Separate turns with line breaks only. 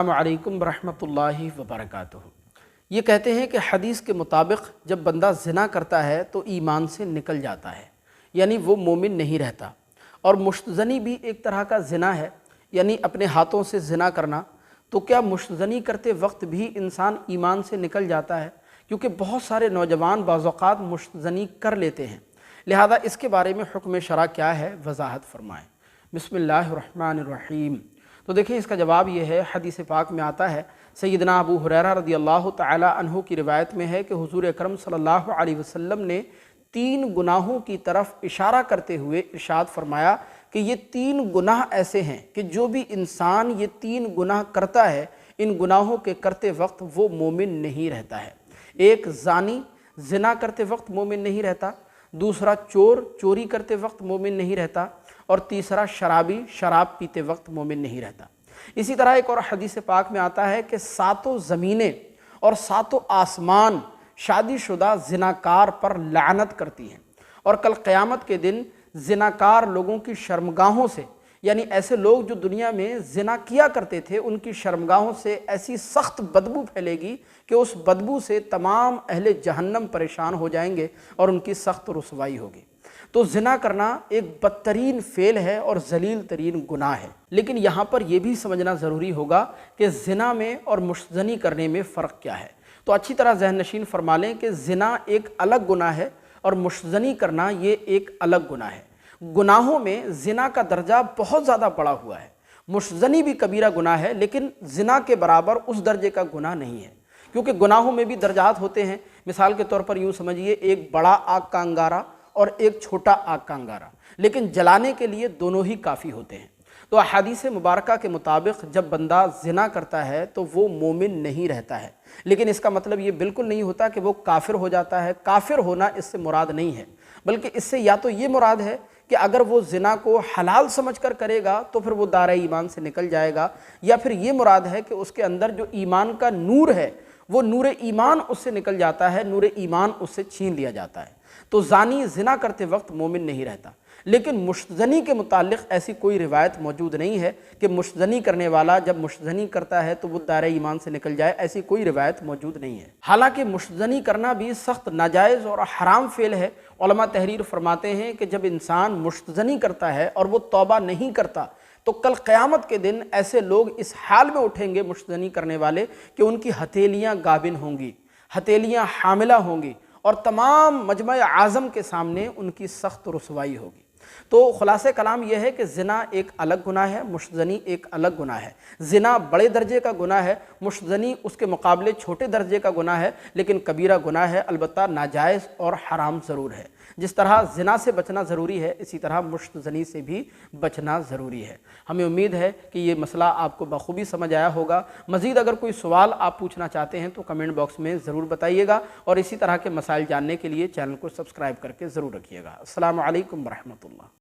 السلام علیکم ورحمۃ اللہ وبرکاتہ۔ یہ کہتے ہیں کہ حدیث کے مطابق جب بندہ زنا کرتا ہے تو ایمان سے نکل جاتا ہے، یعنی وہ مومن نہیں رہتا۔ اور مشتزنی بھی ایک طرح کا زنا ہے، یعنی اپنے ہاتھوں سے زنا کرنا۔ تو کیا مشتزنی کرتے وقت بھی انسان ایمان سے نکل جاتا ہے؟ کیونکہ بہت سارے نوجوان بعض اوقات مشتزنی کر لیتے ہیں، لہذا اس کے بارے میں حکم شرع کیا ہے، وضاحت فرمائیں۔ بسم اللہ الرحمن الرحیم۔ تو دیکھیں اس کا جواب یہ ہے، حدیث پاک میں آتا ہے، سیدنا ابو ہریرہ رضی اللہ تعالی عنہ کی روایت میں ہے کہ حضور اکرم صلی اللہ علیہ وسلم نے 3 گناہوں کی طرف اشارہ کرتے ہوئے ارشاد فرمایا کہ یہ 3 گناہ ایسے ہیں کہ جو بھی انسان یہ 3 گناہ کرتا ہے، ان گناہوں کے کرتے وقت وہ مومن نہیں رہتا ہے۔ ایک زانی، زنا کرتے وقت مومن نہیں رہتا، دوسرا چور، چوری کرتے وقت مومن نہیں رہتا، اور تیسرا شرابی، شراب پیتے وقت مومن نہیں رہتا۔ اسی طرح ایک اور حدیث پاک میں آتا ہے کہ 7 زمینیں اور 7 آسمان شادی شدہ زناکار پر لعنت کرتی ہیں، اور کل قیامت کے دن زناکار لوگوں کی شرمگاہوں سے، یعنی ایسے لوگ جو دنیا میں زنا کیا کرتے تھے، ان کی شرمگاہوں سے ایسی سخت بدبو پھیلے گی کہ اس بدبو سے تمام اہل جہنم پریشان ہو جائیں گے اور ان کی سخت رسوائی ہوگی۔ تو زنا کرنا ایک بدترین فعل ہے اور ذلیل ترین گناہ ہے، لیکن یہاں پر یہ بھی سمجھنا ضروری ہوگا کہ زنا میں اور مشتزنی کرنے میں فرق کیا ہے۔ تو اچھی طرح ذہن نشین فرما لیں کہ زنا ایک الگ گناہ ہے اور مشتزنی کرنا یہ ایک الگ گناہ ہے۔ گناہوں میں زنا کا درجہ بہت زیادہ بڑا ہوا ہے۔ مشتزنی بھی کبیرہ گناہ ہے، لیکن زنا کے برابر اس درجے کا گناہ نہیں ہے، کیونکہ گناہوں میں بھی درجات ہوتے ہیں۔ مثال کے طور پر یوں سمجھیے، ایک بڑا آگ کا انگارہ اور ایک چھوٹا آگ کا انگارہ، لیکن جلانے کے لیے دونوں ہی کافی ہوتے ہیں۔ تو احادیث مبارکہ کے مطابق جب بندہ زنا کرتا ہے تو وہ مومن نہیں رہتا ہے، لیکن اس کا مطلب یہ بالکل نہیں ہوتا کہ وہ کافر ہو جاتا ہے۔ کافر ہونا اس سے مراد نہیں ہے، بلکہ اس سے یا تو یہ مراد ہے کہ اگر وہ زنا کو حلال سمجھ کر کرے گا تو پھر وہ دائرہ ایمان سے نکل جائے گا، یا پھر یہ مراد ہے کہ اس کے اندر جو ایمان کا نور ہے وہ نور ایمان اس سے نکل جاتا ہے، نور ایمان اس سے چھین لیا جاتا ہے۔ تو زانی زنا کرتے وقت مومن نہیں رہتا، لیکن مشتزنی کے متعلق ایسی کوئی روایت موجود نہیں ہے کہ مشتزنی کرنے والا جب مشتزنی کرتا ہے تو وہ دائرہ ایمان سے نکل جائے، ایسی کوئی روایت موجود نہیں ہے۔ حالانکہ مشتزنی کرنا بھی سخت ناجائز اور حرام فعل ہے۔ علماء تحریر فرماتے ہیں کہ جب انسان مشتزنی کرتا ہے اور وہ توبہ نہیں کرتا تو کل قیامت کے دن ایسے لوگ اس حال میں اٹھیں گے مشتزنی کرنے والے کہ ان کی ہتھیلیاں گابن ہوں گی، ہتھیلیاں حاملہ ہوں گی، اور تمام مجمع اعظم کے سامنے ان کی سخت رسوائی ہوگی۔ تو خلاصہ کلام یہ ہے کہ زنا ایک الگ گناہ ہے، مشتزنی ایک الگ گناہ ہے۔ زنا بڑے درجے کا گناہ ہے، مشتزنی اس کے مقابلے چھوٹے درجے کا گناہ ہے، لیکن کبیرہ گناہ ہے، البتہ ناجائز اور حرام ضرور ہے۔ جس طرح زنا سے بچنا ضروری ہے، اسی طرح مشتزنی سے بھی بچنا ضروری ہے۔ ہمیں امید ہے کہ یہ مسئلہ آپ کو بخوبی سمجھ آیا ہوگا۔ مزید اگر کوئی سوال آپ پوچھنا چاہتے ہیں تو کمنٹ باکس میں ضرور بتائیے گا، اور اسی طرح کے مسائل جاننے کے لیے چینل کو سبسکرائب کر کے ضرور رکھیے گا۔ السلام علیکم ورحمۃ اللہ۔